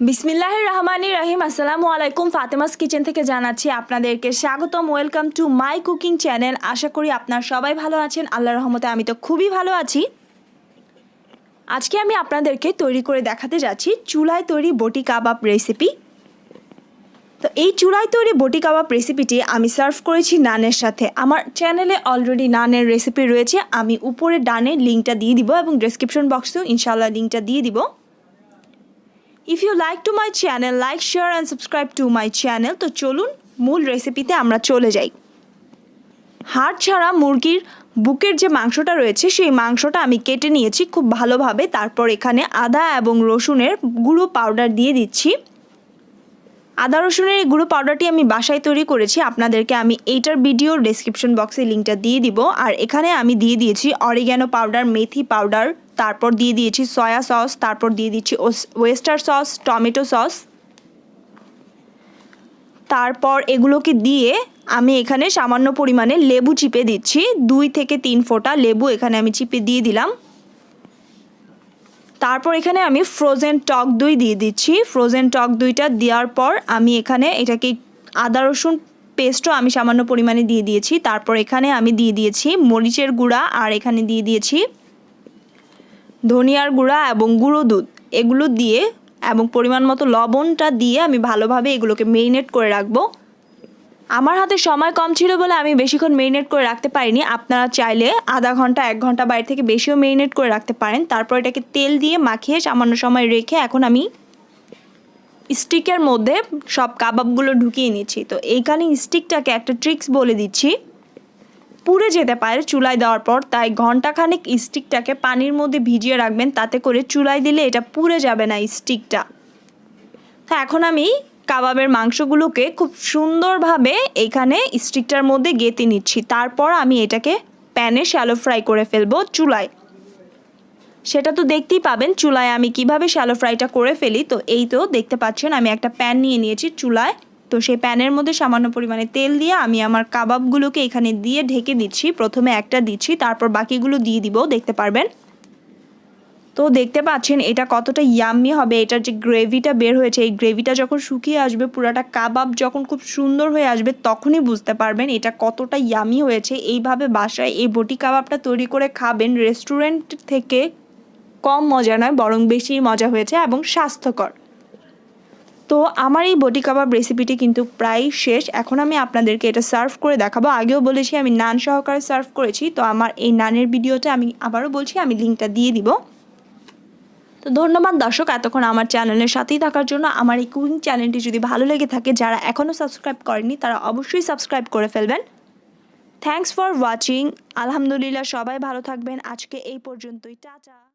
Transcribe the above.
বিসমিল্লাহির রহমানির রহিম। আসসালামু আলাইকুম। ফাতেমাস কিচেন থেকে জানাচ্ছি আপনাদেরকে স্বাগতম। Welcome to my cooking channel. আশা করি আপনারা সবাই ভালো আছেন। আল্লাহর রহমতে আমি তো খুবই ভালো আছি। আজকে আমি আপনাদেরকে তৈরি করে দেখাতে যাচ্ছি চুলায় তৈরি বটি কাবাব রেসিপি। তো এই চুলায় তৈরি বটি কাবাব রেসিপিটি আমি সার্ভ করেছি নানের সাথে। আমার চ্যানেলে অলরেডি নানের রেসিপি রয়েছে, আমি উপরে ডানে লিঙ্কটা দিয়ে দিব এবং ডেসক্রিপশন বক্সেও ইনশাআল্লাহ লিঙ্কটা দিয়ে দিব। If you like to my channel, like, share and subscribe to my channel. তো চলুন মূল রেসিপিতে আমরা চলে যাই। হাড় ছাড়া মুরগির বুকের যে মাংসটা রয়েছে সেই মাংসটা আমি কেটে নিয়েছি খুব ভালোভাবে। তারপর এখানে আদা এবং রসুনের গুঁড়ো পাউডার দিয়ে দিচ্ছি। আদা রসুনের এই গুঁড়ো পাউডারটি আমি বাসায় তৈরি করেছি, আপনাদেরকে আমি এইটার ভিডিওর ডেসক্রিপশন বক্সে লিঙ্কটা দিয়ে দিব। আর এখানে আমি দিয়ে দিয়েছি অরিগ্যানো পাউডার, মেথি পাউডার, তারপর দিয়ে দিয়েছি সয়া সস, তারপর দিয়ে দিচ্ছি ওয়েস্টার সস, টমেটো সস। তারপর এগুলোকে দিয়ে আমি এখানে সামান্য পরিমাণে লেবু চিপে দিচ্ছি, 2 থেকে 3 ফোঁটা লেবু এখানে আমি চিপে দিয়ে দিলাম। তারপর এখানে আমি ফ্রোজেন টক দই দিয়ে দিচ্ছি। ফ্রোজেন টক দইটা দেওয়ার পর আমি এখানে এটাকে আদা রসুন পেস্টও আমি সামান্য পরিমাণে দিয়ে দিয়েছি। তারপর এখানে আমি দিয়ে দিয়েছি মরিচের গুঁড়া, আর এখানে দিয়ে দিয়েছি ধনিয়ার গুঁড়া এবং গুঁড়ো দুধ। এগুলো দিয়ে এবং পরিমাণ মতো লবণটা দিয়ে আমি ভালোভাবে এগুলোকে মেরিনেট করে রাখবো। আমার হাতে সময় কম ছিল বলে আমি বেশিক্ষণ মেরিনেট করে রাখতে পারিনি। আপনারা চাইলে আধা ঘন্টা 1 ঘন্টা বাইরে থেকে বেশিও মেরিনেট করে রাখতে পারেন। তারপর এটাকে তেল দিয়ে মাখিয়ে সামান্য সময় রেখে এখন আমি স্টিকের মধ্যে সব কাবাবগুলো ঢুকিয়ে নিচ্ছি। তো এইখানে স্টিকটাকে একটা ট্রিক্স বলে দিচ্ছি, পুড়ে যেতে পারে চুলায় দেওয়ার পর, তাই ঘন্টাখানেক স্টিকটাকে পানির মধ্যে ভিজিয়ে রাখবেন, তাতে করে চুলায় দিলে এটা পুড়ে যাবে না স্টিকটা। তো এখন আমি কাবাবের মাংসগুলোকে খুব সুন্দরভাবে এখানে স্টিকটার মধ্যে গেঁথে নিচ্ছি। তারপর আমি এটাকে প্যানে শ্যালো ফ্রাই করে ফেলবো চুলায়। সেটা তো দেখতেই পাবেন চুলায় আমি কিভাবে শ্যালো ফ্রাইটা করে ফেলি। তো এই তো দেখতে পাচ্ছেন আমি একটা প্যান নিয়ে নিয়েছি চুলায়। তো সেই প্যানের মধ্যে সামান্য পরিমাণে তেল দিয়ে আমি আমার কাবাবগুলোকে এখানে দিয়ে ঢেকে দিচ্ছি। প্রথমে একটা দিচ্ছি, তারপর বাকিগুলো দিয়ে দিব, দেখতে পারবেন। তো দেখতে পাচ্ছেন এটা কতটা ইয়াম্মি হবে। এটার যে গ্রেভিটা বের হয়েছে, এই গ্রেভিটা যখন শুকিয়ে আসবে, পুরাটা কাবাব যখন খুব সুন্দর হয়ে আসবে, তখনই বুঝতে পারবেন এটা কতটা ইয়াম্মি হয়েছে। এইভাবে বাসায় এই বটি কাবাবটা তৈরি করে খাবেন, রেস্টুরেন্ট থেকে কম মজা নয়, বরং বেশি মজা হয়েছে এবং স্বাস্থ্যকর। তো আমার এই বটি কাবাব রেসিপিটি কিন্তু প্রায় শেষ। এখন আমি আপনাদেরকে এটা সার্ভ করে দেখাবো। আগেও বলেছি আমি নান সহকারে সার্ভ করেছি। তো আমার এই নানের ভিডিওটা আমি আবারও বলছি, আমি লিঙ্কটা দিয়ে দিব। তো ধন্যবাদ দর্শক এতক্ষণ আমার চ্যানেলের সাথেই থাকার জন্য। আমার এই কুকিং চ্যানেলটি যদি ভালো লেগে থাকে, যারা এখনও সাবস্ক্রাইব করেনি তারা অবশ্যই সাবস্ক্রাইব করে ফেলবেন। Thanks for watching. আলহামদুলিল্লাহ, সবাই ভালো থাকবেন। আজকে এই পর্যন্তই। টাটা।